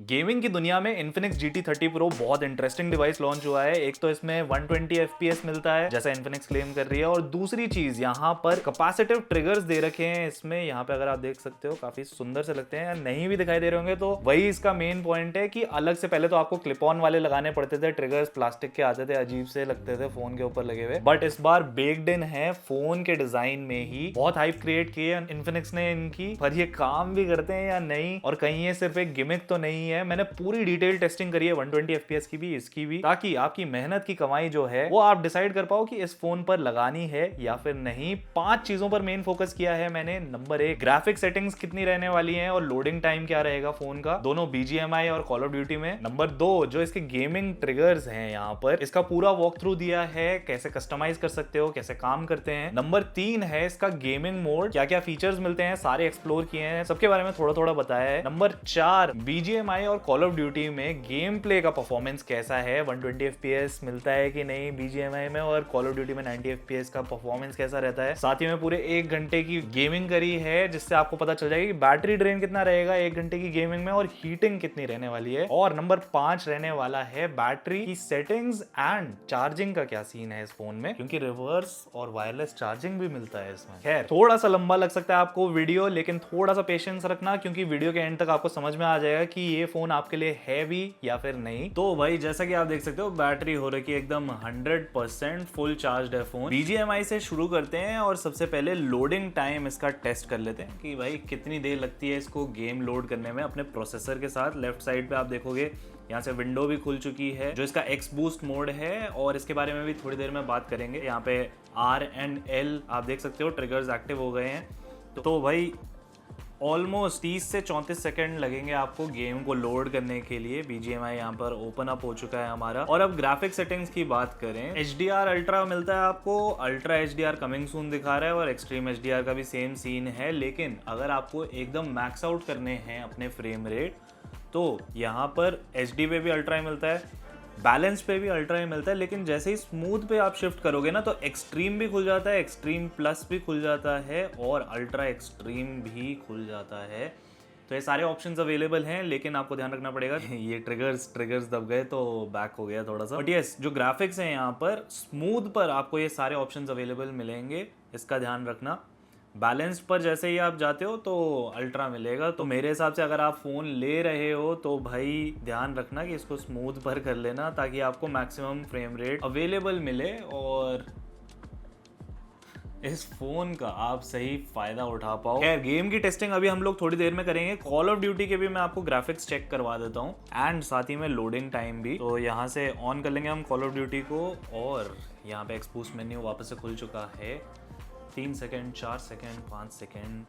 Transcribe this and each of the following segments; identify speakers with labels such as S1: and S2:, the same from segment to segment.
S1: Gaming की दुनिया में Infinix GT30 Pro बहुत इंटरेस्टिंग डिवाइस लॉन्च हुआ है। एक तो इसमें 120 FPS मिलता है जैसा Infinix क्लेम कर रही है, और दूसरी चीज यहाँ पर कैपेसिटिव ट्रिगर्स दे रखे हैं इसमें। यहाँ पे अगर आप देख सकते हो काफी सुंदर से लगते हैं, नहीं भी दिखाई दे रहे होंगे तो वही इसका मेन पॉइंट है कि अलग से पहले तो आपको क्लिप ऑन वाले लगाने पड़ते थे ट्रिगर्स, प्लास्टिक के आते थे, अजीब से लगते थे फोन के ऊपर लगे हुए, बट इस बार बेक्ड इन है फोन के डिजाइन में ही। बहुत हाइप क्रिएट की है Infinix ने इनकी, पर ये काम भी करते हैं या नहीं, और कहीं ये सिर्फ एक गिमिक तो नहीं है। मैंने पूरी डिटेल टेस्टिंग करी है 120 FPS की भी, इसकी भी, ताकि आपकी मेहनत की कमाई जो है वो आप डिसाइड कर पाओ कि इस फोन पर लगानी है या फिर नहीं। 5 चीजों पर मेन फोकस किया है मैंने। नंबर 1, ग्राफिक सेटिंग्स कितनी रहने वाली हैं और लोडिंग टाइम क्या रहेगा फोन का, दोनों BGMI और कॉल ऑफ ड्यूटी में। नंबर 2, जो इसके गेमिंग ट्रिगर्स हैं यहाँ पर, इसका पूरा वॉक थ्रू दिया है, कैसे कस्टमाइज कर सकते हो, कैसे काम करते हैं। नंबर 3 है इसका गेमिंग मोड, क्या क्या फीचर्स मिलते हैं सारे एक्सप्लोर किए हैं, सबके बारे में थोड़ा थोड़ा बताया है। नंबर 4, BGMI और कॉल ऑफ ड्यूटी में गेम प्ले का परफॉर्मेंस कैसा है, 120 FPS मिलता है कि नहीं BGMI में, और कॉल ऑफ ड्यूटी में 90 FPS का परफॉर्मेंस कैसा रहता है। साथ ही में पूरे 1 घंटे की गेमिंग करी है, जिससे आपको पता चल जाएगा कि बैटरी ड्रेन कितना रहेगा 1 घंटे की गेमिंग में, और हीटिंग कितनी रहने वाली है। और नंबर 5 रहने वाला है बैटरी की सेटिंग्स एंड चार्जिंग का क्या सीन है इस फोन में, क्योंकि रिवर्स और वायरलेस चार्जिंग भी मिलता है इसमें। खैर, थोड़ा सा लंबा लग सकता है आपको वीडियो, लेकिन थोड़ा सा पेशेंस रखना, क्योंकि वीडियो के एंड तक आपको समझ में आ जाएगा कि ये फोन आपके लिए है भी या फिर नहीं। तो भाई जैसा कि आप देख सकते हो, बैटरी हो रही है एकदम 100% फुल चार्ज है फोन। BGMI से शुरू करते हैं और सबसे पहले लोडिंग टाइम इसका टेस्ट कर लेते हैं कि भाई कितनी देर लगती है इसको गेम लोड करने में अपने प्रोसेसर के साथ। लेफ्ट साइड पे आप देखोगे यहाँ से विंडो भी खुल चुकी है, जो इसका एक्स बूस्ट मोड है, और इसके बारे में भी थोड़ी देर में बात करेंगे। यहाँ पे R and L आप देख सकते हो ट्रिगर्स एक्टिव हो गए हैं। तो भाई ऑलमोस्ट 30 से 34 सेकंड लगेंगे आपको गेम को लोड करने के लिए। BGMI यहाँ पर ओपन अप हो चुका है हमारा। और अब ग्राफिक सेटिंग्स की बात करें, HDR अल्ट्रा मिलता है आपको, अल्ट्रा HDR कमिंग सून दिखा रहा है, और एक्सट्रीम HDR का भी सेम सीन है। लेकिन अगर आपको एकदम मैक्स आउट करने हैं अपने फ्रेम रेट, तो यहाँ पर HD पे भी अल्ट्रा मिलता है, बैलेंस पे भी अल्ट्रा ही मिलता है। लेकिन जैसे ही स्मूथ पे आप शिफ्ट करोगे ना, तो एक्सट्रीम भी खुल जाता है, एक्सट्रीम प्लस भी खुल जाता है, और अल्ट्रा एक्सट्रीम भी खुल जाता है। तो ये सारे ऑप्शंस अवेलेबल हैं, लेकिन आपको ध्यान रखना पड़ेगा ये ट्रिगर्स दब गए तो बैक हो गया थोड़ा सा। बट यस, जो ग्राफिक्स हैं यहाँ पर स्मूथ पर आपको ये सारे ऑप्शंस अवेलेबल मिलेंगे, इसका ध्यान रखना। बैलेंस पर जैसे ही आप जाते हो तो अल्ट्रा मिलेगा। तो मेरे हिसाब से अगर आप फ़ोन ले रहे हो तो भाई ध्यान रखना कि इसको स्मूथ पर कर लेना, ताकि आपको मैक्सिमम फ्रेम रेट अवेलेबल मिले और इस फोन का आप सही फायदा उठा पाओ। खैर, गेम की टेस्टिंग अभी हम लोग थोड़ी देर में करेंगे। कॉल ऑफ ड्यूटी के भी मैं आपको ग्राफिक्स चेक करवा देता हूँ, एंड साथ ही में लोडिंग टाइम भी। तो यहाँ से ऑन कर लेंगे हम कॉल ऑफ ड्यूटी को, और यहाँ पे एक्सपोज मेन्यू वापस से खुल चुका है। 3 सेकेंड, 4 सेकेंड, 5 सेकेंड,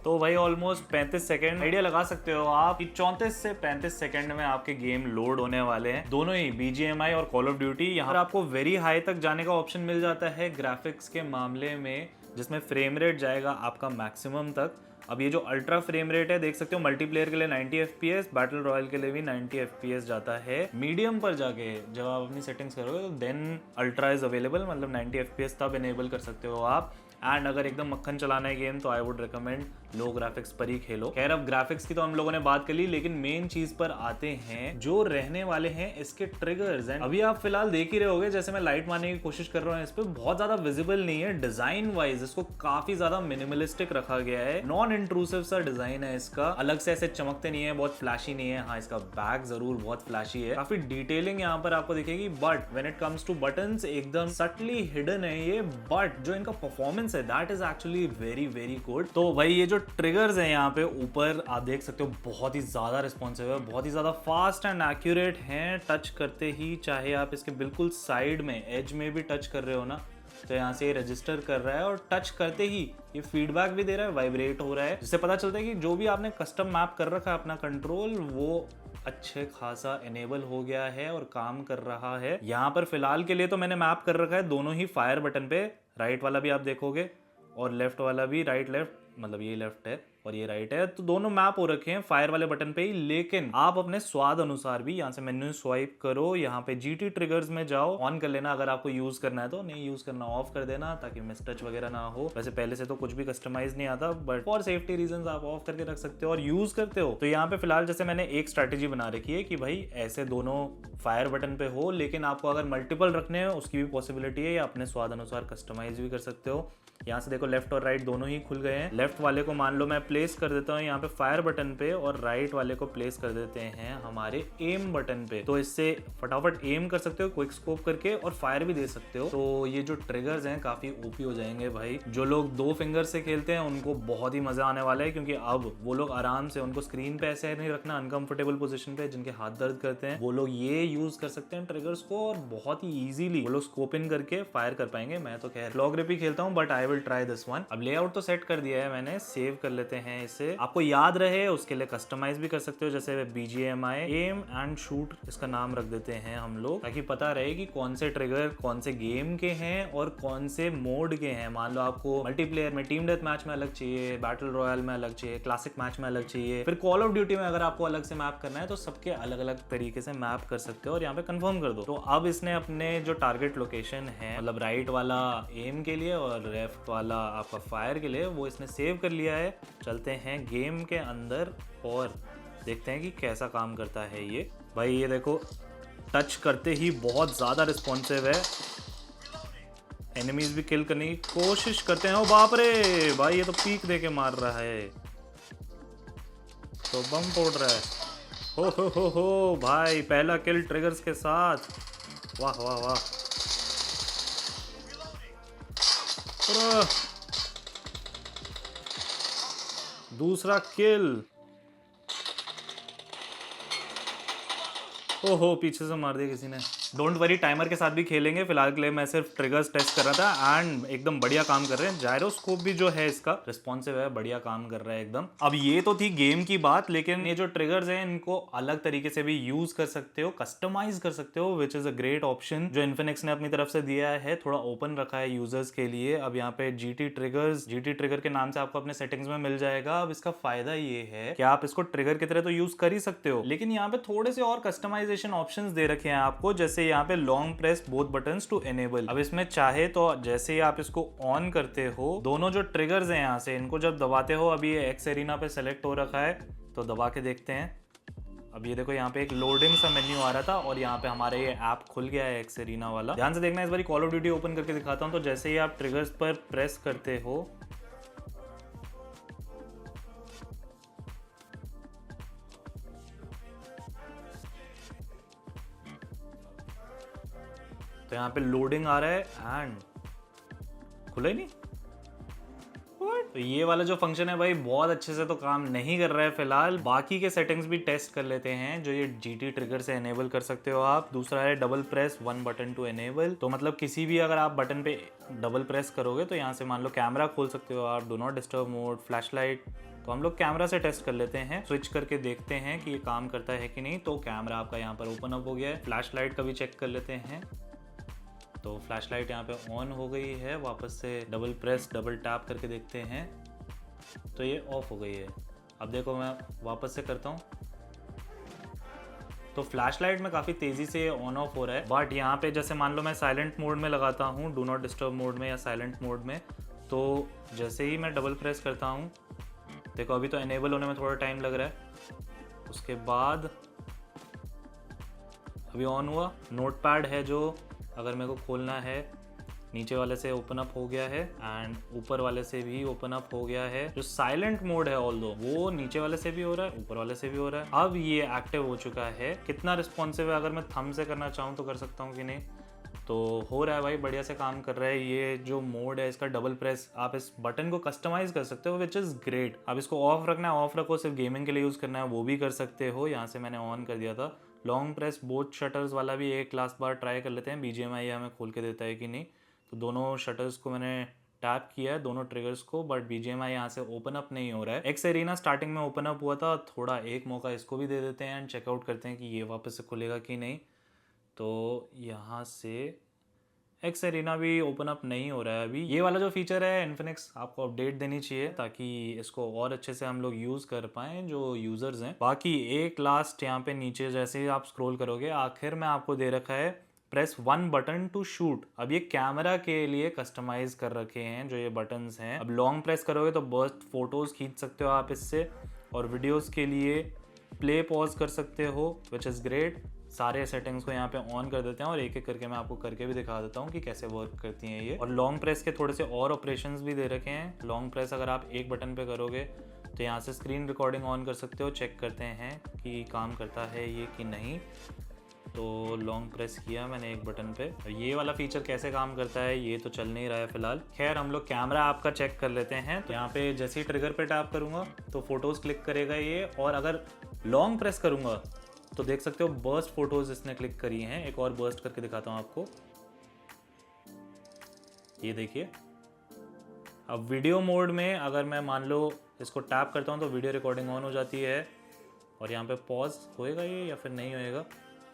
S1: तो भाई ऑलमोस्ट 35 सेकेंड आइडिया लगा सकते हो आप कि 34 से 35 सेकेंड में आपके गेम लोड होने वाले हैं, दोनों ही BGMI और कॉल ऑफ ड्यूटी। यहाँ पर आपको वेरी हाई तक जाने का ऑप्शन मिल जाता है ग्राफिक्स के मामले में, जिसमें फ्रेम रेट जाएगा आपका मैक्सिमम तक। अब ये जो अल्ट्रा फ्रेम रेट है, देख सकते हो मल्टीप्लेयर के लिए 90 FPS, बैटल रॉयल के लिए भी 90 FPS जाता है। मीडियम पर जाके जब आप अपनी सेटिंग्स करोगे तो देन अल्ट्रा इज अवेलेबल, मतलब 90 FPS तब इनेबल कर सकते हो आप। एंड अगर एकदम मक्खन चलाना है गेम, तो I would recommend low graphics पर ही खेलो। खैर, अब ग्राफिक्स की तो हम लोगों ने बात कर ली, लेकिन मेन चीज पर आते हैं, जो रहने वाले हैं इसके ट्रिगर्स। एंड अभी आप फिलहाल देख ही रहे होगे, जैसे मैं लाइट मारने की कोशिश कर रहा हूँ, इस पे बहुत ज्यादा विजिबल नहीं है। डिजाइन वाइज इसको काफी ज्यादा मिनिमलिस्टिक रखा गया है, नॉन इंट्रूसिव सा डिजाइन है इसका, अलग से ऐसे चमकते नहीं है, बहुत फ्लैशी नहीं है। हाँ, इसका बैक जरूर बहुत फ्लैशी है, काफी डिटेलिंग यहाँ पर आपको दिखेगी, but when it comes two buttons एकदम सटली हिडन है ये। बट जो इनका परफॉर्मेंस है that is actually very very good. तो भाई ये जो ट्रिगर्स हैं यहाँ पे ऊपर आप देख सकते हो, बहुत ही ज्यादा रिस्पॉन्सिव है, बहुत ही ज्यादा फास्ट एंड एक्यूरेट हैं। टच करते ही, चाहे आप इसके बिल्कुल साइड में एज में भी टच कर रहे हो ना, तो यहाँ से ये रजिस्टर कर रहा है, और टच करते ही ये फीडबैक भी दे रहा है, वाइब्रेट हो रहा है, जिससे पता चलता है कि जो भी आपने कस्टम मैप कर रखा है अपना कंट्रोल, वो अच्छे खासा इनेबल हो गया है और काम कर रहा है। यहाँ पर फिलहाल के लिए तो मैंने मैप कर रखा है दोनों ही फायर बटन पे, राइट वाला भी आप देखोगे और लेफ्ट वाला भी, राइट लेफ्ट मतलब ये लेफ्ट है और ये राइट है, तो दोनों मैप हो रखे हैं फायर वाले बटन पे ही। लेकिन आप अपने स्वाद अनुसार भी यहाँ से मेन्यू स्वाइप करो, यहाँ पे जीटी ट्रिगर्स में जाओ, ऑन कर लेना अगर आपको यूज करना है तो, नहीं यूज करना ऑफ कर देना ताकि मिस टच वगैरह ना हो। वैसे पहले से तो कुछ भी कस्टमाइज नहीं आता, बट फॉर सेफ्टी रीजन आप ऑफ करके रख सकते हो और यूज करते हो। तो यहाँ पे फिलहाल जैसे मैंने एक स्ट्रैटेजी बना रखी है कि भाई ऐसे दोनों फायर बटन पे हो, लेकिन आपको अगर मल्टीपल रखने हैं उसकी भी पॉसिबिलिटी है, या अपने स्वाद अनुसार कस्टमाइज भी कर सकते हो। यहाँ से देखो लेफ्ट और राइट दोनों ही खुल गए हैं। लेफ्ट वाले को मान लो मैं प्लेस कर देता हूँ यहाँ पे फायर बटन पे, और राइट वाले को प्लेस कर देते हैं हमारे एम बटन पे। तो इससे फटाफट एम कर सकते हो क्विक स्कोप करके, और फायर भी दे सकते हो। तो ये जो ट्रिगर्स हैं काफी ओपी हो जाएंगे भाई। जो लोग 2 फिंगर से खेलते हैं उनको बहुत ही मजा आने वाला है, क्योंकि अब वो लोग आराम से, उनको स्क्रीन पे ऐसे नहीं रखना अनकंफर्टेबल पोजीशन पे, जिनके हाथ दर्द करते हैं वो लोग ये यूज कर सकते हैं ट्रिगर्स को, और बहुत ही इजीली वो लोग स्कोप इन करके फायर कर पाएंगे। मैं तो खैर क्लॉ ग्रिप ही खेलता हूँ, but I will try this one. अब लेआउट तो सेट कर दिया है मैंने, सेव कर लेते हैं इसे। आपको याद रहे उसके लिए कस्टमाइज भी कर सकते हो, जैसे BGMI एम एंड शूट इसका नाम रख देते हैं हम लोग, ताकि पता रहे कि कौन से ट्रिगर कौन से गेम के हैं और कौन से मोड के हैं। मान लो आपको मल्टीप्लेयर में, टीम डेथ मैच में अलग चाहिए, बैटल रॉयल में अलग चाहिए, क्लासिक मैच में अलग चाहिए, फिर कॉल ऑफ ड्यूटी में अगर आपको अलग से मैप करना है, तो सबके अलग अलग तरीके से मैप कर सकते हो और यहाँ पे कंफर्म कर दो। तो अब इसने अपने जो टारगेट लोकेशन है, मतलब राइट वाला एम के लिए और लेफ्ट वाला आपका फायर के लिए, वो इसने सेव कर लिया है। चलते हैं गेम के अंदर और देखते हैं कि कैसा काम करता है ये। भाई ये देखो टच करते ही बहुत ज़्यादा रिस्पॉन्सिव है, एनिमीज भी किल करने की कोशिश करते हैं। ओ बाप रे भाई, ये तो पीक दे के मार रहा है, तो बम फोड़ रहा है। हो भाई, पहला किल ट्रिगर्स के साथ, वाह वाह वाह। दूसरा किल, ओहो पीछे से मार दिया किसी ने। डोंट वरी, टाइमर के साथ भी खेलेंगे, फिलहाल के लिए मैं सिर्फ ट्रिगर्स टेस्ट कर रहा था, एंड एकदम बढ़िया काम कर रहे हैं। जायरोस्कोप भी जो है इसका रिस्पॉन्सिव है, बढ़िया काम कर रहा है एकदम। अब ये तो थी गेम की बात, लेकिन ये जो ट्रिगर्स हैं इनको अलग तरीके से भी यूज कर सकते हो, कस्टमाइज कर सकते हो, which is a great option जो इन्फिनिक्स ने अपनी तरफ से दिया है, थोड़ा ओपन रखा है यूजर्स के लिए। अब यहाँ पे जीटी ट्रिगर के नाम से आपको अपने सेटिंग्स में मिल जाएगा। अब इसका फायदा ये है कि आप इसको ट्रिगर की तरह तो यूज कर ही सकते हो, लेकिन यहाँ पे थोड़े से और कस्टमाइजेशन ऑप्शंस दे रखे हैं आपको, जैसे यहाँ पे long press both buttons to enable. अब इसमें चाहे तो जैसे ही आप इसको ऑन करते हो, दोनों जो ट्रिगर्स हैं यहाँ से, इनको जब दबाते हो, अभी ये एक्स एरिना पे सेलेक्ट हो रखा है, तो दबा के देखते हैं। अब ये देखो यहाँ पे एक लोडिंग सा मेन्यू आ रहा था और यहाँ पे हमारे ये ऐप खुल गया है एक्स एरिना वाला। ध्यान से देखना, इस बार कॉल ऑफ ड्यूटी ओपन करके दिखाता हूँ। तो जैसे ही आप ट्रिगर्स पर प्रेस करते हो, तो यहाँ पे लोडिंग आ रहा है एंड खुला ही नहीं। तो ये वाला जो फंक्शन है भाई बहुत अच्छे से तो काम नहीं कर रहा है फिलहाल। बाकी के सेटिंग्स भी टेस्ट कर लेते हैं जो ये जीटी ट्रिगर से एनेबल कर सकते हो आप। दूसरा है double press one button to enable. तो मतलब किसी भी अगर आप बटन पे डबल प्रेस करोगे तो यहाँ से मान लो कैमरा खोल सकते हो आप, do not disturb mode, flash light. तो हम लोग कैमरा से टेस्ट कर लेते हैं, स्विच करके देखते हैं कि ये काम करता है कि नहीं। तो कैमरा आपका यहाँ पर ओपन अप हो गया है। फ्लैश लाइट का भी चेक कर लेते हैं। तो फ्लैश लाइट यहाँ पे ऑन हो गई है। वापस से डबल प्रेस डबल टैप करके देखते हैं तो ये ऑफ हो गई है। अब देखो मैं वापस से करता हूँ तो फ्लैश लाइट में काफ़ी तेज़ी से ऑन ऑफ हो रहा है। बट यहाँ पे जैसे मान लो मैं साइलेंट मोड में लगाता हूँ, डू नॉट डिस्टर्ब मोड में या साइलेंट मोड में, तो जैसे ही मैं डबल प्रेस करता हूँ, देखो अभी तो एनेबल होने में थोड़ा टाइम लग रहा है। उसके बाद अभी ऑन हुआ। नोट पैड है जो अगर मेरे को खोलना है, नीचे वाले से ओपन अप हो गया है एंड ऊपर वाले से भी ओपन अप हो गया है। जो साइलेंट मोड है ऑल्दो वो नीचे वाले से भी हो रहा है, ऊपर वाले से भी हो रहा है। अब ये एक्टिव हो चुका है। कितना रिस्पॉन्सिव है, अगर मैं थंब से करना चाहूँ तो कर सकता हूँ कि नहीं, तो हो रहा है भाई, बढ़िया से काम कर रहा है। ये जो मोड है इसका डबल प्रेस, आप इस बटन को कस्टमाइज कर सकते हो विच इज़ ग्रेट। अब इसको ऑफ रखना है, ऑफ रखो, सिर्फ गेमिंग के लिए यूज़ करना है वो भी कर सकते हो। यहाँ से मैंने ऑन कर दिया था। लॉन्ग प्रेस बोथ शटर्स वाला भी एक लास्ट बार ट्राई कर लेते हैं, BGMI हमें खोल के देता है कि नहीं। तो दोनों शटर्स को मैंने टैप किया है, दोनों ट्रिगर्स को, बट BGMI यहाँ से ओपन अप नहीं हो रहा है। एक्स एरिना स्टार्टिंग में ओपन अप हुआ था, थोड़ा एक मौका इसको भी दे देते हैं एंड चेकआउट करते हैं कि ये वापस से खुलेगा कि नहीं। तो यहाँ से एक्स एरिना भी ओपन अप नहीं हो रहा है अभी। ये वाला जो फीचर है इन्फिनिक्स आपको अपडेट देनी चाहिए ताकि इसको और अच्छे से हम लोग यूज कर पाएं जो यूजर्स हैं। बाकी एक लास्ट यहाँ पे नीचे जैसे ही आप स्क्रॉल करोगे आखिर में आपको दे रखा है प्रेस 1 बटन टू शूट। अब ये कैमरा के लिए कस्टमाइज कर रखे हैं जो ये बटन्स हैं। अब लॉन्ग प्रेस करोगे तो बर्स्ट फोटोज खींच सकते हो आप इससे, और वीडियोस के लिए प्ले पॉज कर सकते हो विच इज़ ग्रेट। सारे सेटिंग्स को यहाँ पे ऑन कर देते हैं और एक एक करके मैं आपको करके भी दिखा देता हूँ कि कैसे वर्क करती हैं ये। और लॉन्ग प्रेस के थोड़े से और ऑपरेशंस भी दे रखे हैं। लॉन्ग प्रेस अगर आप एक बटन पे करोगे तो यहाँ से स्क्रीन रिकॉर्डिंग ऑन कर सकते हो। चेक करते हैं कि काम करता है ये कि नहीं। तो लॉन्ग प्रेस किया मैंने एक बटन पे। ये वाला फीचर कैसे काम करता है ये तो चल नहीं रहा है फिलहाल। खैर हम लोग कैमरा आपका चेक कर लेते हैं। तो यहाँ पे जैसे ही ट्रिगर पे टैप करूँगा तो फोटोज़ क्लिक करेगा ये, और अगर लॉन्ग प्रेस करूँगा तो देख सकते हो बर्स्ट फोटोज़ इसने क्लिक करी हैं। एक और बर्स्ट करके दिखाता हूँ आपको, ये देखिए। अब वीडियो मोड में अगर मैं मान लो इसको टैप करता हूँ तो वीडियो रिकॉर्डिंग ऑन हो जाती है, और यहाँ पे पॉज होएगा ये या फिर नहीं होएगा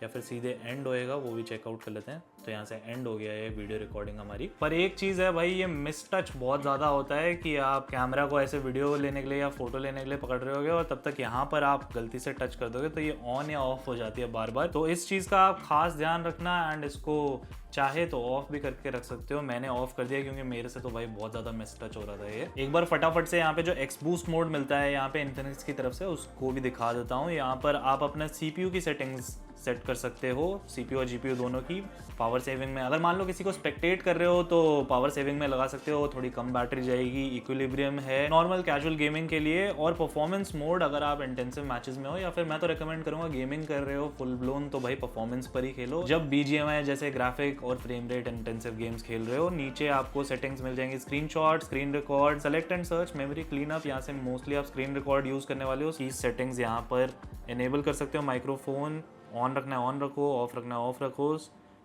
S1: या फिर सीधे एंड होएगा वो भी चेकआउट कर लेते हैं। तो यहाँ से एंड हो गया है वीडियो रिकॉर्डिंग हमारी। पर एक चीज़ है भाई, ये मिस टच बहुत ज़्यादा होता है कि आप कैमरा को ऐसे वीडियो लेने के लिए या फोटो लेने के लिए पकड़ रहे होगे और तब तक यहाँ पर आप गलती से टच कर दोगे तो ये ऑन या ऑफ हो जाती है बार बार। तो इस चीज़ का आप खास ध्यान रखना, एंड इसको चाहे तो ऑफ भी करके रख सकते हो। मैंने ऑफ कर दिया क्योंकि मेरे से तो भाई बहुत ज़्यादा मिस टच हो रहा था ये। एक बार फटाफट से यहाँ पे जो एक्स बूस्ट मोड मिलता है यहाँ पे इन्फिनिक्स की तरफ से उसको भी दिखा देता हूँ। यहाँ पर आप अपना CPU की सेटिंग्स सेट कर सकते हो, CPU और GPU दोनों की। पावर सेविंग में अगर मान लो किसी को स्पेक्टेट कर रहे हो तो पावर सेविंग में लगा सकते हो, थोड़ी कम बैटरी जाएगी। इक्विलिब्रियम है नॉर्मल कैजुअल गेमिंग के लिए, और परफॉर्मेंस मोड अगर आप इंटेंसिव मैचेस में हो या फिर मैं तो रेकमेंड करूंगा गेमिंग कर रहे हो फुल ब्लोन तो भाई परफॉर्मेंस पर ही खेलो। जब BGMI जैसे ग्राफिक और फ्रेम रेट इंटेंसिव गेम्स खेल रहे हो, नीचे आपको सेटिंग्स मिल जाएंगी, screenshot, screen record, select and search, memory cleanup. यहाँ से मोस्टली आप स्क्रीन रिकॉर्ड यूज करने वाले हो। कीज सेटिंग्स यहाँ पर एनेबल कर सकते हो। माइक्रोफोन ऑन रखना है ऑन रखो, ऑफ रखना है ऑफ रखो।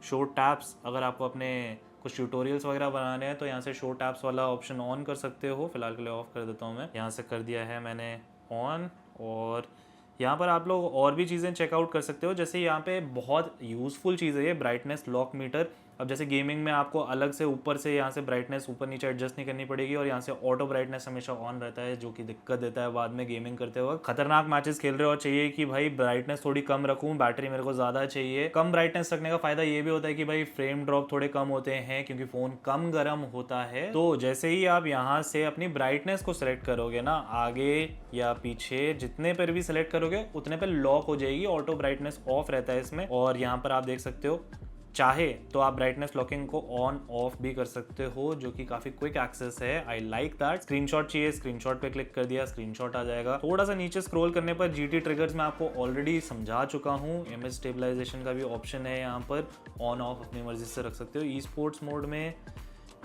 S1: शो टैप्स अगर आपको अपने कुछ ट्यूटोरियल्स वगैरह बनाने हैं तो यहाँ से शो टैप्स वाला ऑप्शन ऑन कर सकते हो। फिलहाल के लिए ऑफ कर देता हूँ मैं। यहाँ से कर दिया है मैंने ऑन, और यहाँ पर आप लोग और भी चीज़ें चेकआउट कर सकते हो। जैसे यहाँ पे बहुत यूज़फुल चीज़ है ये ब्राइटनेस लॉक मीटर। अब जैसे गेमिंग में आपको अलग से ऊपर से यहाँ से ब्राइटनेस ऊपर नीचे एडजस्ट नहीं करनी पड़ेगी, और यहाँ से ऑटो ब्राइटनेस हमेशा ऑन रहता है जो कि दिक्कत देता है बाद में गेमिंग करते वक्त। खतरनाक मैचेस खेल रहे हो, चाहिए कि भाई ब्राइटनेस थोड़ी कम रखूँ, बैटरी मेरे को ज़्यादा चाहिए। कम ब्राइटनेस रखने का फायदा ये भी होता है कि भाई फ्रेम ड्रॉप थोड़े कम होते हैं क्योंकि फ़ोन कम गर्म होता है। तो जैसे ही आप यहाँ से अपनी ब्राइटनेस को सिलेक्ट करोगे ना, आगे या पीछे जितने पर भी सिलेक्ट करोगे उतने पर लॉक हो जाएगी। ऑटो ब्राइटनेस ऑफ रहता है इसमें, और यहाँ पर आप देख सकते हो चाहे तो आप ब्राइटनेस लॉकिंग को ऑन ऑफ भी कर सकते हो, जो कि काफी क्विक एक्सेस है। I like that. स्क्रीनशॉट चाहिए, स्क्रीनशॉट पे क्लिक कर दिया, स्क्रीनशॉट आ जाएगा। थोड़ा सा नीचे स्क्रॉल करने पर GT ट्रिगर्स में आपको ऑलरेडी समझा चुका हूँ। इमेज स्टेबलाइजेशन का भी ऑप्शन है यहाँ पर, ऑन ऑफ अपनी मर्जी से रख सकते हो। ई स्पोर्ट्स मोड में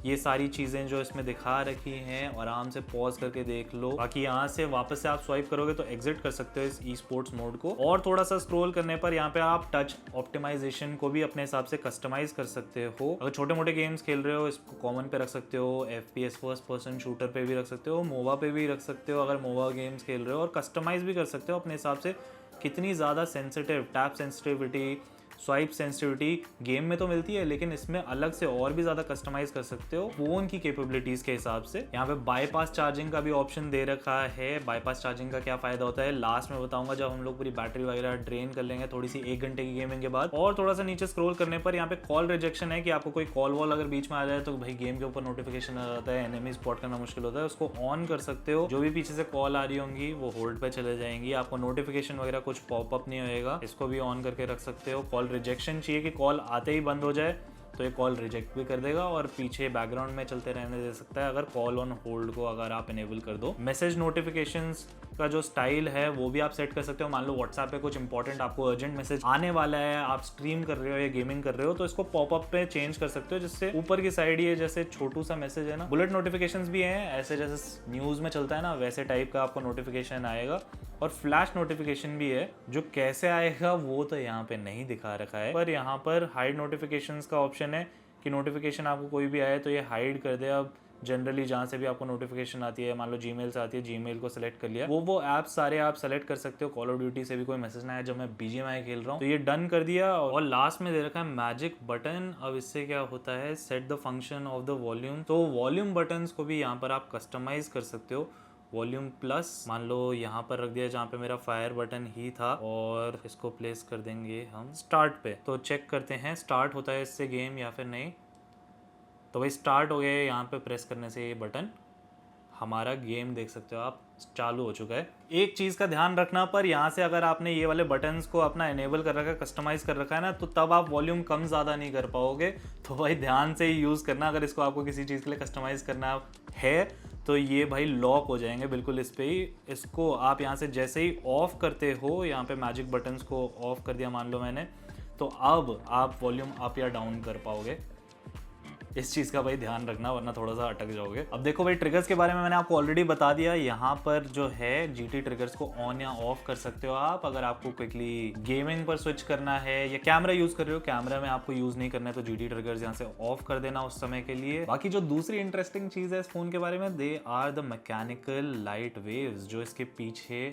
S1: ये सारी चीज़ें जो इसमें दिखा रखी हैं आराम से पॉज करके देख लो। बाकी यहाँ से वापस से आप स्वाइप करोगे तो एग्जिट कर सकते हो इस ई स्पोर्ट्स मोड को। और थोड़ा सा स्क्रॉल करने पर यहाँ पे आप टच ऑप्टिमाइजेशन को भी अपने हिसाब से कस्टमाइज कर सकते हो। अगर छोटे मोटे गेम्स खेल रहे हो इसको कॉमन पे रख सकते हो, FPS फर्स्ट पर्सन शूटर पे भी रख सकते हो, मोवा पे भी रख सकते हो अगर मोवा गेम्स खेल रहे हो, और कस्टमाइज भी कर सकते हो अपने हिसाब से कितनी ज़्यादा sensitive tap sensitivity, swipe sensitivity game में तो मिलती है, लेकिन इसमें अलग से और भी ज़्यादा कस्टमाइज कर सकते हो फोन की कैपेबिलिटीज़ के हिसाब से। यहाँ पे बाईपास चार्जिंग का भी ऑप्शन दे रखा है। बाईपास चार्जिंग का क्या फ़ायदा होता है लास्ट में बताऊंगा जब हम लोग पूरी बैटरी वगैरह ड्रेन कर लेंगे थोड़ी सी 1 घंटे की गेमिंग के बाद। और थोड़ा सा नीचे स्क्रॉल करने पर यहाँ पे कॉल रिजेक्शन है कि आपको कोई कॉल वॉल अगर बीच में आ जाए तो भाई गेम के ऊपर नोटिफिकेशन आ जाता है, एनिमी स्पॉट करना मुश्किल होता है। उसको ऑन कर सकते हो, जो भी पीछे से कॉल आ रही होंगी वो होल्ड पे चले जाएंगी, आपको नोटिफिकेशन वगैरह कुछ पॉपअप नहीं होएगा। इसको भी ऑन करके रख सकते हो। कॉल रिजेक्शन चाहिए कि कॉल आते ही बंद हो जाए तो ये कॉल रिजेक्ट भी कर देगा, और पीछे बैकग्राउंड में चलते रहने दे सकता है अगर कॉल ऑन होल्ड को अगर आप इनेबल कर दो। मैसेज नोटिफिकेशंस का जो स्टाइल है वो भी आप सेट कर सकते हो। मान लो व्हाट्सएप पे कुछ इंपॉर्टेंट आपको अर्जेंट मैसेज आने वाला है, आप स्ट्रीम कर रहे हो या गेमिंग कर रहे हो, तो इसको पॉपअप पे चेंज कर सकते हो, जिससे ऊपर की साइड ये जैसे छोटू सा मैसेज है ना, बुलेट नोटिफिकेशंस भी हैं ऐसे जैसे न्यूज में चलता है ना वैसे टाइप का आपको नोटिफिकेशन आएगा। और फ्लैश नोटिफिकेशन भी है, जो कैसे आएगा वो तो यहाँ पे नहीं दिखा रखा है, पर यहाँ पर हाइड नोटिफिकेशंस का ऑप्शन है कि नोटिफिकेशन आपको कोई भी आए तो ये हाइड कर दे। अब जनरली जहाँ से भी आपको नोटिफिकेशन आती है, मान लो जीमेल से आती है, जीमेल को सिलेक्ट कर लिया, वो ऐप सारे आप सेलेक्ट कर सकते हो। कॉल ऑफ ड्यूटी से भी कोई मैसेज ना आया जब मैं BGMI खेल रहा हूँ, तो ये डन कर दिया। और लास्ट में दे रखा है मैजिक बटन। अब इससे क्या होता है, set the function of the volume. तो वॉल्यूम बटन्स को भी यहाँ पर आप कस्टमाइज कर सकते हो। वॉल्यूम प्लस मान लो यहाँ पर रख दिया जहाँ पे मेरा फायर बटन ही था, और इसको प्लेस कर देंगे हम स्टार्ट पे। तो चेक करते हैं स्टार्ट होता है इससे गेम या फिर नहीं। तो भाई स्टार्ट हो गया। यहाँ पे प्रेस करने से ये बटन, हमारा गेम देख सकते हो आप चालू हो चुका है। एक चीज़ का ध्यान रखना, पर यहाँ से अगर आपने ये वाले बटन्स को अपना इनेबल कर रखा है, कस्टमाइज कर रखा है ना, तो तब आप वॉल्यूम कम ज़्यादा नहीं कर पाओगे। तो भाई ध्यान से ही यूज़ करना। अगर इसको आपको किसी चीज़ के लिए कस्टमाइज करना है तो ये भाई लॉक हो जाएंगे बिल्कुल इस पे ही। इसको आप यहाँ से जैसे ही ऑफ करते हो, यहाँ पे मैजिक बटन्स को ऑफ कर दिया मान लो मैंने, तो अब आप वॉल्यूम अप या डाउन कर पाओगे। इस चीज़ का भाई ध्यान रखना, वरना थोड़ा सा अटक जाओगे। अब देखो भाई, ट्रिगर्स के बारे में मैंने आपको ऑलरेडी बता दिया। यहाँ पर जो है GT ट्रिगर्स को ऑन या ऑफ कर सकते हो आप। अगर आपको क्विकली गेमिंग पर स्विच करना है या कैमरा यूज कर रहे हो, कैमरा में आपको यूज नहीं करना है, तो GT ट्रिगर्स यहाँ से ऑफ कर देना उस समय के लिए। बाकी जो दूसरी इंटरेस्टिंग चीज़ है इस फोन के बारे में, they are the mechanical light waves. जो इसके पीछे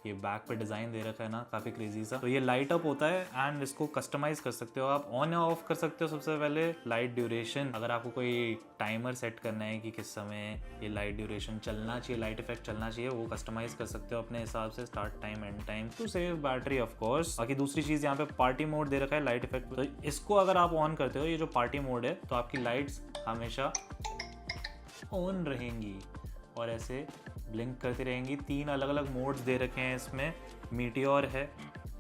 S1: ये बैक पे डिजाइन दे रखा है ना, काफी क्रेजी सा, तो ये लाइट अप होता है एंड इसको कस्टमाइज कर सकते हो आप, ऑन या ऑफ कर सकते हो। सबसे पहले लाइट ड्यूरेशन, अगर आपको कोई टाइमर सेट करना है कि किस समय ये लाइट ड्यूरेशन चलना चाहिए, लाइट इफेक्ट चलना चाहिए, वो कस्टमाइज कर सकते हो अपने हिसाब से। Start time, end time, to save battery of course. बाकी दूसरी चीज यहाँ पे पार्टी मोड दे रखा है लाइट इफेक्ट, तो इसको अगर आप ऑन करते हो, ये जो पार्टी मोड है, तो आपकी लाइट्स हमेशा ऑन रहेंगी और ऐसे ब्लिंक करती रहेंगी। 3 अलग अलग मोड्स दे रखे हैं इसमें। मीटियोर है,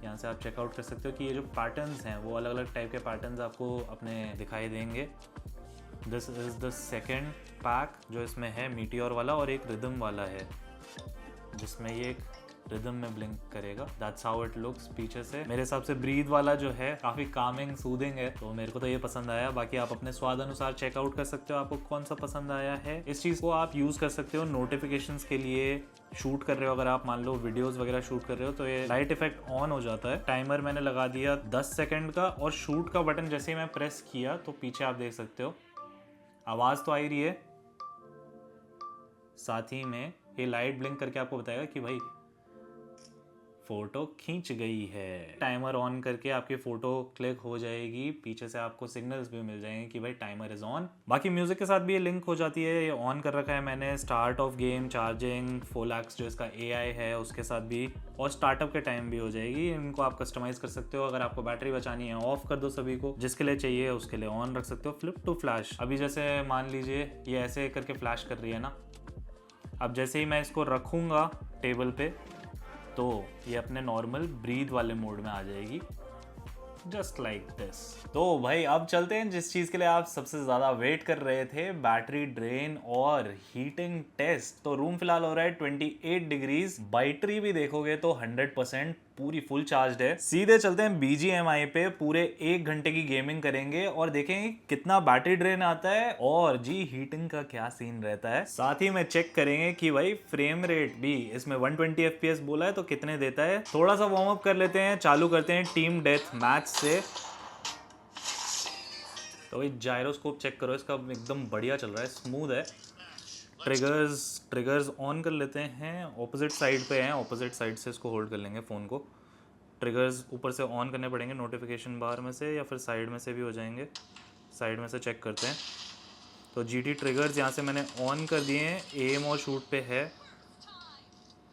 S1: यहाँ से आप चेकआउट कर सकते हो कि ये जो पैटर्न्स हैं वो अलग अलग टाइप के पैटर्न्स आपको अपने दिखाई देंगे। This is the second pack जो इसमें है, मीटियोर वाला, और एक रिदम वाला है जिसमें ये एक रिदम में ब्लिंक करेगा। दैट्स हाउ इट लुक्स पीछे से। मेरे हिसाब से ब्रीथ वाला जो है काफी कामिंग, सूदिंग है, तो मेरे को तो ये पसंद आया। बाकी आप अपने स्वाद अनुसार चेकआउट कर सकते हो आपको कौन सा पसंद आया है। इस चीज को आप यूज कर सकते हो नोटिफिकेशंस के लिए। शूट कर रहे हो, अगर आप मान लो वीडियोस वगैरह शूट कर रहे हो, तो ये लाइट इफेक्ट ऑन हो जाता है। टाइमर मैंने लगा दिया 10 सेकंड का, और शूट का बटन जैसे ही मैं प्रेस किया तो पीछे आप देख सकते हो आवाज तो आ ही रही है, साथ ही में ये लाइट ब्लिंक करके आपको बताएगा कि भाई फोटो खींच गई है। टाइमर ऑन करके आपकी फोटो क्लिक हो जाएगी, पीछे से आपको सिग्नल्स भी मिल जाएंगे कि भाई टाइमर इज ऑन। बाकी म्यूजिक के साथ भी ये लिंक हो जाती है, ये ऑन कर रखा है मैंने। स्टार्ट ऑफ गेम, चार्जिंग, फोलाक्स जो इसका AI है उसके साथ भी, और स्टार्टअप के टाइम भी हो जाएगी। इनको आप कस्टमाइज कर सकते हो। अगर आपको बैटरी बचानी है ऑफ कर दो सभी को, जिसके लिए चाहिए उसके लिए ऑन रख सकते हो। फ्लिप टू फ्लैश, अभी जैसे मान लीजिए ये ऐसे करके फ्लैश कर रही है ना, अब जैसे ही मैं इसको रखूंगा टेबल पे, तो ये अपने नॉर्मल ब्रीथ वाले मोड में आ जाएगी, जस्ट लाइक दिस। तो भाई अब चलते हैं जिस चीज के लिए आप सबसे ज्यादा वेट कर रहे थे, बैटरी ड्रेन और हीटिंग टेस्ट। तो रूम फिलहाल हो रहा है 28 डिग्रीज। बैटरी भी देखोगे तो 100% पूरी फुल चार्ज है। सीधे चलते हैं BGMI पे, पूरे 1 घंटे की गेमिंग करेंगे और देखेंगे कितना बैटरी ड्रेन आता है और जी हीटिंग का क्या सीन रहता है। साथ ही में चेक करेंगे कि भाई फ्रेम रेट भी इसमें 120 FPS बोला है तो कितने देता है। थोड़ा सा वार्म अप कर लेते हैं, चालू करते हैं टीम डेथ मैच से। तो भाई जायरोस्कोप चेक करो, इसका एकदम बढ़िया चल रहा है, स्मूथ है। ट्रिगर्स ऑन कर लेते हैं, ऑपोजिट साइड पे हैं, ऑपोजिट साइड से इसको होल्ड कर लेंगे फ़ोन को। ट्रिगर्स ऊपर से ऑन करने पड़ेंगे नोटिफिकेशन बार में से, या फिर साइड में से भी हो जाएंगे। साइड में से चेक करते हैं। तो GT ट्रिगर्स यहाँ से मैंने ऑन कर दिए हैं, एम और शूट पे है।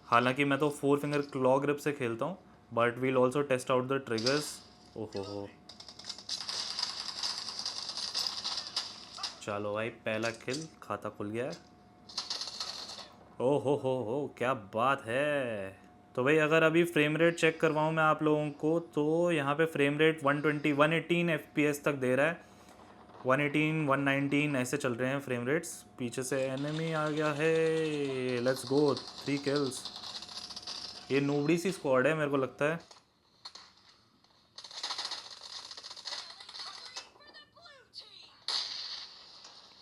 S1: हालांकि मैं तो 4 फिंगर क्लॉ ग्रिप से खेलता हूँ, but we'll also test out the triggers. ओहो, चलो भाई पहला किल, खाता खुल गया है। ओहो हो, क्या बात है। तो भाई अगर अभी फ्रेम रेट चेक करवाऊँ मैं आप लोगों को, तो यहाँ पे फ्रेम रेट 118 FPS तक दे रहा है। 118, 119 ऐसे चल रहे हैं फ्रेम रेट्स। पीछे से एनिमी आ गया है, लेट्स गो, 3 किल्स। ये नूबड़ी सी स्क्वाड है मेरे को लगता है।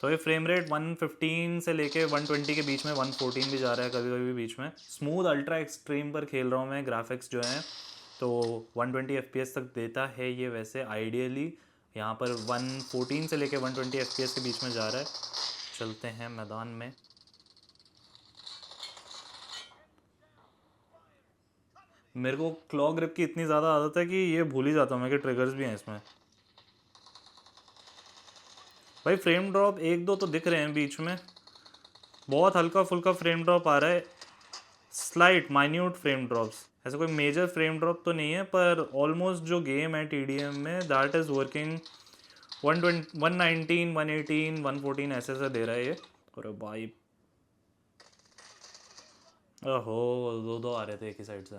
S1: तो ये फ्रेम रेट 115 से लेके 120 के बीच में, 114 भी जा रहा है कभी कभी बीच में। स्मूथ अल्ट्रा एक्सट्रीम पर खेल रहा हूँ मैं, ग्राफिक्स जो हैं तो 120 FPS तक देता है ये वैसे आइडियली। यहाँ पर 114 से लेके 120 FPS के बीच में जा रहा है। चलते हैं मैदान में। मेरे को क्लॉ ग्रिप की इतनी ज़्यादा आदत है कि ये भूल ही जाता हूँ मैं कि ट्रिगर्स भी हैं इसमें। भाई फ्रेम ड्रॉप एक दो तो दिख रहे हैं बीच में, बहुत हल्का फुल्का फ्रेम ड्रॉप आ रहा है, स्लाइट माइन्यूट फ्रेम ड्रॉप्स। ऐसा कोई मेजर फ्रेम ड्रॉप तो नहीं है, पर ऑलमोस्ट जो गेम है TDM में दैट इज़ वर्किंग। 120 119 118 114 ऐसे ऐसे दे रहा है ये। अरे भाई ओहो, दो दो आ रहे थे एक ही साइड से।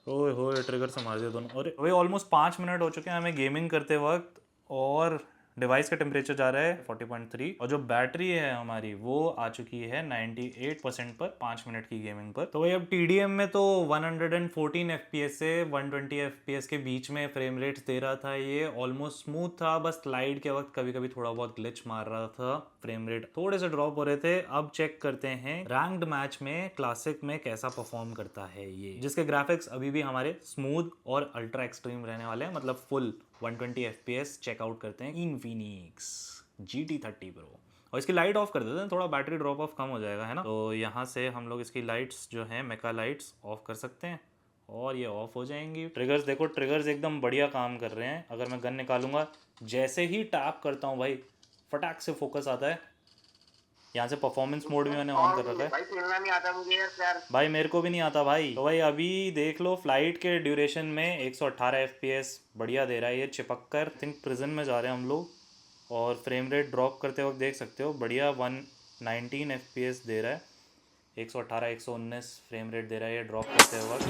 S1: ओए होए, ट्रिगर से मार दिया दोनों। अरे भाई ऑलमोस्ट 5 मिनट हो चुके हैं हमें गेमिंग करते वक्त, और डिवाइस का टेम्परेचर जा रहा है 40.3, और जो बैटरी है हमारी वो आ चुकी है 98% पर 5 मिनट की गेमिंग पर। तो भाई अब TDM में तो 114 FPS से 120 FPS के बीच में फ्रेम रेट्स दे रहा था। ये ऑलमोस्ट स्मूथ था, बस स्लाइड के वक्त कभी कभी थोड़ा बहुत ग्लिच मार रहा था, फ्रेम रेट थोड़े से ड्रॉप हो रहे थे। अब चेक करते हैं रैंक्ड मैच में क्लासिक में कैसा परफॉर्म करता है ये, जिसके ग्राफिक्स अभी भी हमारे स्मूथ और अल्ट्रा एक्सट्रीम रहने वाले हैं, मतलब फुल 120 FPS। चेकआउट करते हैं इन्फिनिक्स GT30 Pro, और इसकी लाइट ऑफ कर देते हैं, थोड़ा बैटरी ड्रॉप ऑफ कम हो जाएगा, है ना। तो यहाँ से हम लोग इसकी लाइट्स जो है मेका लाइट्स ऑफ कर सकते हैं, और ये ऑफ हो जाएंगी। ट्रिगर्स देखो, ट्रिगर्स एकदम बढ़िया काम कर रहे हैं। अगर मैं गन निकालूंगा, जैसे ही टैप करता हूँ भाई फटाक से फोकस आता है। यहाँ से परफॉर्मेंस मोड भी मैंने ऑन कर रखा है। भाई खेलना नहीं आता मुझे यार। भाई मेरे को भी नहीं आता भाई। तो भाई अभी देख लो, फ्लाइट के ड्यूरेशन में 118 FPS बढ़िया दे रहा है ये चिपक कर। थिंक प्रिजन में जा रहे हैं हम लोग, और फ्रेम रेट ड्रॉप करते वक्त देख सकते हो बढ़िया 119 FPS दे रहा है। 118 119 फ्रेम रेट दे रहा है ये ड्रॉप करते वक्त।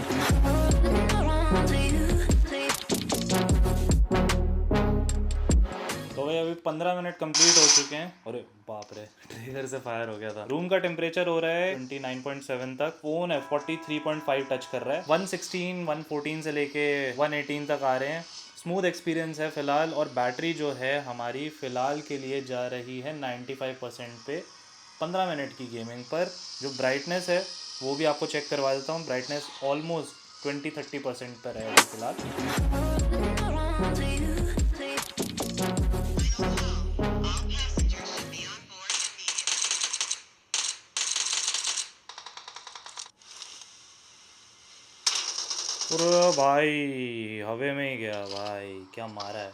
S1: तो भाई अभी 15 मिनट कंप्लीट हो चुके हैं। अरे बाप रे, ट्रिगर से फायर हो गया था। रूम का टेम्परेचर हो रहा है 29.7 तक। फोन है 43.5 टच कर रहा है। 116 114 से लेके 118 तक आ रहे हैं। स्मूथ एक्सपीरियंस है फिलहाल, और बैटरी जो है हमारी फिलहाल के लिए जा रही है 95% पे 15 मिनट की गेमिंग पर। जो ब्राइटनेस है वो भी आपको चेक करवा देता हूँ। ब्राइटनेस ऑलमोस्ट 20-30% पर है अभी फिलहाल। पूरा भाई हवे में ही गया भाई, क्या मारा है।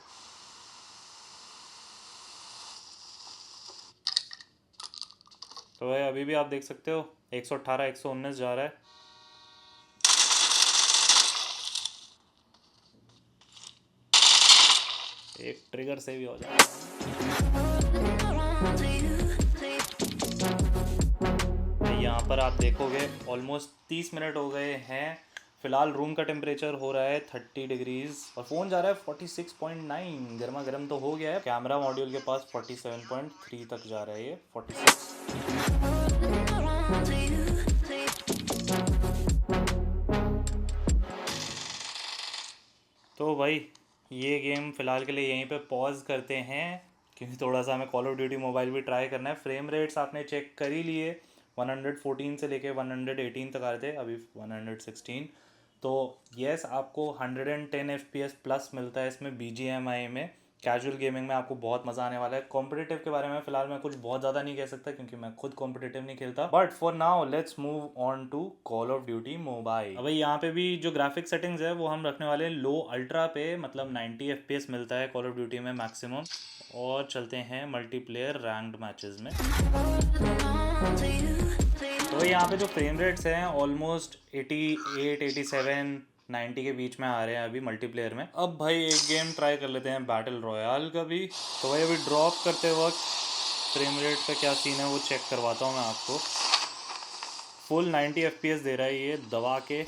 S1: तो भाई अभी भी आप देख सकते हो 118 119 जा रहा है। एक ट्रिगर से भी हो जाएगा। यहाँ पर आप देखोगे ऑलमोस्ट 30 मिनट हो गए हैं। फिलहाल रूम का टेम्परेचर हो रहा है 30 डिग्रीज, और फ़ोन जा रहा है 46.9। गर्मा गर्म तो हो गया है। कैमरा मॉड्यूल के पास 47.3 तक जा रहा है ये 46। तो भाई ये गेम फ़िलहाल के लिए यहीं पे पॉज करते हैं, क्योंकि थोड़ा सा हमें कॉल ऑफ ड्यूटी मोबाइल भी ट्राई करना है। फ्रेम रेट्स आपने चेक कर ही लिए, 114 से लेके 118 तक आ रहे थे, अभी 116। तो यस, आपको 110 FPS प्लस मिलता है इसमें BGMI में। कैजुअल गेमिंग में आपको बहुत मज़ा आने वाला है। कॉम्पिटिटिव के बारे में फ़िलहाल मैं कुछ बहुत ज़्यादा नहीं कह सकता, क्योंकि मैं खुद कॉम्पिटिटिव नहीं खेलता। But for now let's move on to Call of Duty Mobile. अब यहाँ पे भी जो ग्राफिक सेटिंग्स है वो हम रखने वाले हैं लो अल्ट्रा पे, मतलब 90 FPS मिलता है कॉल ऑफ ड्यूटी में मैक्सिमम। और चलते हैं मल्टीप्लेयर रैंक्ड मैचेस में। तो यहाँ पे जो फ्रेम रेट्स हैं ऑलमोस्ट 88 87 90 के बीच में आ रहे हैं अभी मल्टीप्लेयर में। अब भाई एक गेम ट्राई कर लेते हैं बैटल रॉयल का भी। तो भाई अभी ड्रॉप करते वक्त फ्रेम रेट का क्या सीन है वो चेक करवाता हूँ मैं आपको। फुल 90 FPS दे रहा है ये दबा के।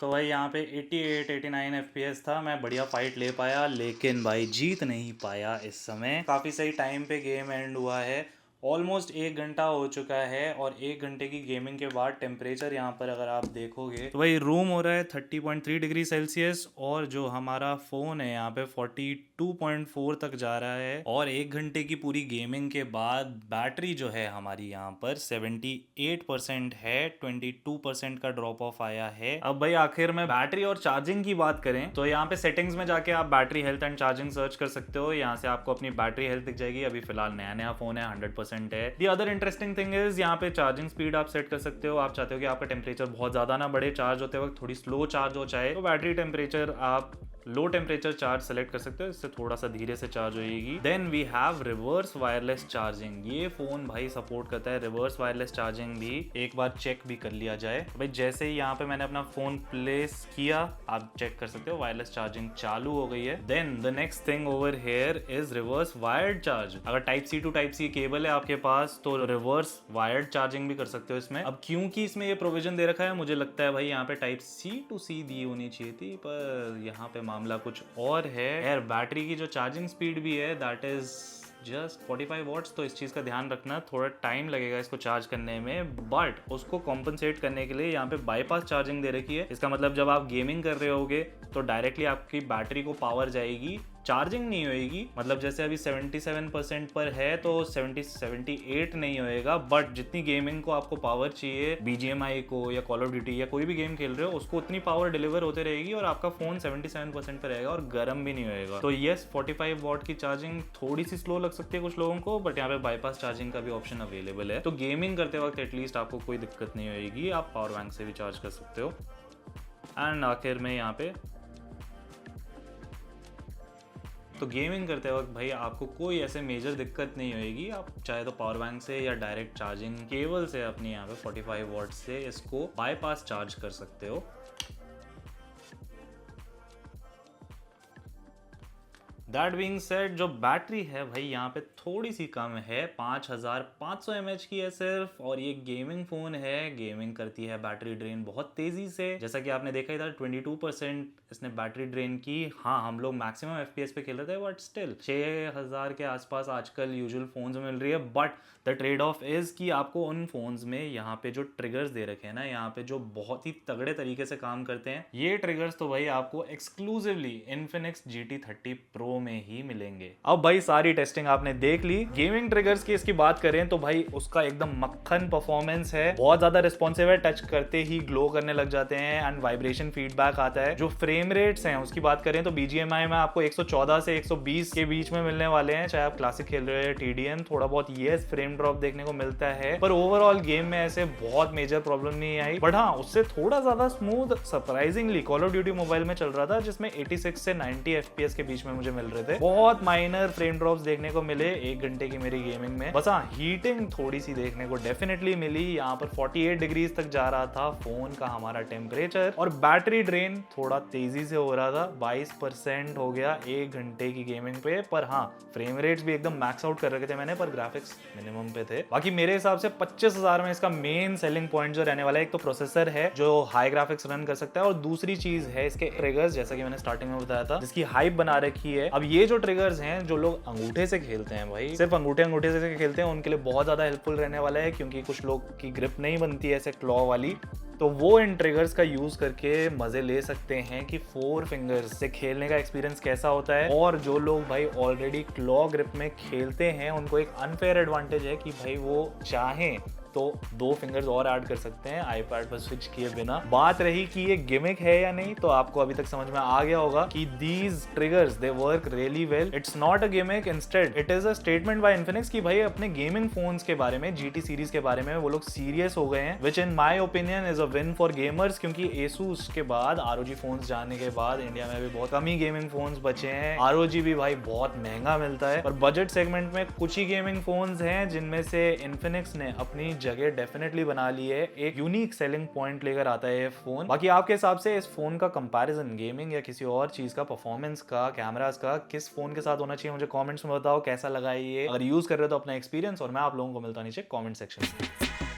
S1: तो भाई यहाँ पे 88 89 FPS था। मैं बढ़िया फाइट ले पाया, लेकिन भाई जीत नहीं पाया इस समय। काफ़ी सही टाइम पे गेम एंड हुआ है, ऑलमोस्ट 1 घंटा हो चुका है और 1 घंटे की गेमिंग के बाद टेम्परेचर यहाँ पर अगर आप देखोगे तो भाई रूम हो रहा है 30.3 डिग्री सेल्सियस और जो हमारा फोन है यहाँ पे 42.4 तक जा रहा है। और 1 घंटे की पूरी गेमिंग के बाद बैटरी जो है हमारी यहाँ पर 78% है, 22% का ड्रॉप ऑफ आया है। अब भाई आखिर में बैटरी और चार्जिंग की बात करें तो यहाँ पे सेटिंग्स में जाके आप battery health and charging search कर सकते हो। यहाँ से आपको अपनी बैटरी हेल्थ दिख जाएगी। अभी फिलहाल नया नया फोन है, 100% है। The other interesting thing is यहाँ पे चार्जिंग स्पीड आप सेट कर सकते हो। आप चाहते हो कि आपका टेम्परेचर बहुत ज्यादा ना बढ़े, चार्ज होते वक्त थोड़ी स्लो चार्ज हो जाए, तो बैटरी टेम्परेचर आप लो टेम्परेचर चार्ज सेलेक्ट कर सकते हो, इससे थोड़ा सा धीरे से चार्ज होगी। Then we have reverse wireless charging. ये फोन भाई सपोर्ट करता है रिवर्स वायरलेस चार्जिंग भी। एक बार चेक भी कर लिया जाए भाई, जैसे ही यहाँ पे मैंने अपना फोन प्लेस किया आप चेक कर सकते हो वायरलेस चार्जिंग चालू हो गई है। Then the next thing over here is reverse wired charge. अगर type C to type C cable है आपके पास तो रिवर्स वायर्ड चार्जिंग भी कर सकते हो इसमें। अब क्योंकि इसमें ये प्रोविजन दे रखा है, मुझे लगता है भाई यहाँ पे टाइप सी टू सी दी होनी चाहिए थी, पर यहाँ पे मामला कुछ और है। यार बैटरी की जो चार्जिंग स्पीड भी है दैट इज जस्ट 45 वॉट्स, तो इस चीज़ का ध्यान रखना, थोड़ा टाइम लगेगा इसको चार्ज करने में। बट उसको कॉम्पनसेट करने के लिए यहाँ पे बाईपास चार्जिंग दे रखी है। इसका मतलब जब आप गेमिंग कर रहे होगे तो डायरेक्टली आपकी बैटरी को पावर जाएगी, चार्जिंग नहीं होएगी। मतलब जैसे अभी 77% पर है तो 78 नहीं होएगा, बट जितनी गेमिंग को आपको पावर चाहिए, BGMI को या कॉल ऑफ ड्यूटी या कोई भी गेम खेल रहे हो, उसको उतनी पावर डिलीवर होते रहेगी और आपका फोन 77% पर रहेगा और गर्म भी नहीं होएगा। तो यस 45 वॉट की चार्जिंग थोड़ी सी स्लो लग सकती है कुछ लोगों को, बट यहाँ पे बाईपास चार्जिंग का भी ऑप्शन अवेलेबल है। तो गेमिंग करते वक्त एटलीस्ट आपको कोई दिक्कत नहीं होगी, आप पावर बैंक से भी चार्ज कर सकते हो। एंड आखिर में यहाँ पे तो गेमिंग करते वक्त भाई आपको कोई ऐसे मेजर दिक्कत नहीं होगी। आप चाहे तो पावर बैंक से या डायरेक्ट चार्जिंग केबल से अपनी यहाँ पे 45 वॉट से इसको बाईपास चार्ज कर सकते हो। दैट बीइंग सेड, जो बैटरी है भाई यहाँ पे थोड़ी सी कम है, 5500 mAh की है सिर्फ। और ये गेमिंग फोन है, गेमिंग करती है बैटरी ड्रेन बहुत तेजी से, जैसा कि आपने देखा ही था 22% इसने बैटरी ड्रेन की। हाँ हम लोग मैक्सिमम FPS पे खेल रहे थे, बट स्टिल 6000 के आसपास आजकल यूजुअल फोन्स में मिल रही है। But the trade off is कि आपको उन फोन्स में यहाँ पे जो ट्रिगर्स दे रखे हैं ना, यहाँ पे जो बहुत ही तगड़े तरीके से काम करते हैं, ये ट्रिगर्स तो भाई आपको एक्सक्लूसिवली इन्फिनिक्स GT30 Pro में ही मिलेंगे। अब भाई सारी टेस्टिंग आपने देख ली। गेमिंग ट्रिगर्स की इसकी बात करें तो भाई उसका एकदम मक्खन परफॉर्मेंस है, बहुत ज्यादा रिस्पॉन्सिव है, टच करते ही ग्लो करने लग जाते हैं एंड वाइब्रेशन फीडबैक आता है। जो फ्रेम रेट्स हैं उसकी बात करें तो BGMI में आपको 114 से 120 के बीच में मिलने वाले हैं, चाहे आप क्लासिक खेल रहे हो TDM। थोड़ा बहुत ये फ्रेम ड्रॉप देखने को मिलता है, पर ओवरऑल गेम में ऐसे बहुत मेजर प्रॉब्लम नहीं आई। बट हाँ उससे थोड़ा ज्यादा smooth surprisingly call of Duty mobile में चल रहा था, जिसमें 86 से 90 FPS के बीच में मुझे मिल रहे थे। बहुत माइनर फ्रेम ड्रॉप्स देखने को मिले 1 घंटे की मेरी गेमिंग में। बस हाँ हीटिंग थोड़ी सी देखने को डेफिनेटली मिली। यहाँ पर 48 डिग्रीज तक जा रहा था फोन का हमारा टेम्परेचर, और बैटरी ड्रेन थोड़ा तेजी से हो रहा था, 22% हो गया 1 घंटे की गेमिंग पे। पर हाँ फ्रेम रेट्स भी एकदम मैक्स आउट कर रखे थे मैंने, पर ग्राफिक्स मिनिमम पे थे। बाकी मेरे हिसाब से 25,000 में इसका मेन सेलिंग पॉइंट जो रहने वाला है, एक तो प्रोसेसर है जो हाई ग्राफिक्स रन कर सकता है, और दूसरी चीज है इसके ट्रिगर्स, जैसा कि मैंने स्टार्टिंग में बताया था, जिसकी हाइप बना रखी है। अब ये जो ट्रिगर्स हैं, जो लोग अंगूठे से खेलते हैं भाई, सिर्फ अंगूठे से खेलते हैं, उनके लिए बहुत ज्यादा हेल्पफुल रहने वाला है, क्योंकि कुछ लोग की ग्रिप नहीं बनती है ऐसे क्लॉ वाली, तो वो इन ट्रिगर्स का यूज करके मजे ले सकते हैं कि 4 फिंगर्स से खेलने का एक्सपीरियंस कैसा होता है। और जो लोग भाई ऑलरेडी क्लॉ ग्रिप में खेलते हैं, उनको एक अनफेयर एडवांटेज है कि भाई वो चाहें तो 2 फिंगर्स और ऐड कर सकते हैं आईपैड पर स्विच किए बिना। बात रही कि ये गिमिक है या नहीं, तो आपको अभी तक समझ में आ गया होगा कि these triggers they work really well. It's not a gimmick, instead it is a statement by Infinix कि भाई अपने गेमिंग फोन्स के बारे में, GT सीरीज के बारे में वो लोग सीरियस हो गए हैं, which in my opinion is a win for gamers. क्योंकि Asus के बाद ROG फोन्स जाने के बाद इंडिया में भी बहुत कम ही गेमिंग फोन्स बचे हैं। ROG भी भाई बहुत महंगा मिलता है, और बजट सेगमेंट में कुछ ही गेमिंग फोन्स हैं जिनमें से इन्फिनिक्स ने अपनी जगह डेफिनेटली बना ली है। एक यूनिक सेलिंग पॉइंट लेकर आता है ये फोन। बाकी आपके हिसाब से इस फोन का कंपैरिजन गेमिंग या किसी और चीज का, परफॉर्मेंस का, कैमरास का, किस फोन के साथ होना चाहिए, मुझे कमेंट्स में बताओ कैसा लगा ये। अगर यूज कर रहे हो तो अपना एक्सपीरियंस, और मैं आप लोगों को मिलता नीचे कमेंट सेक्शन में।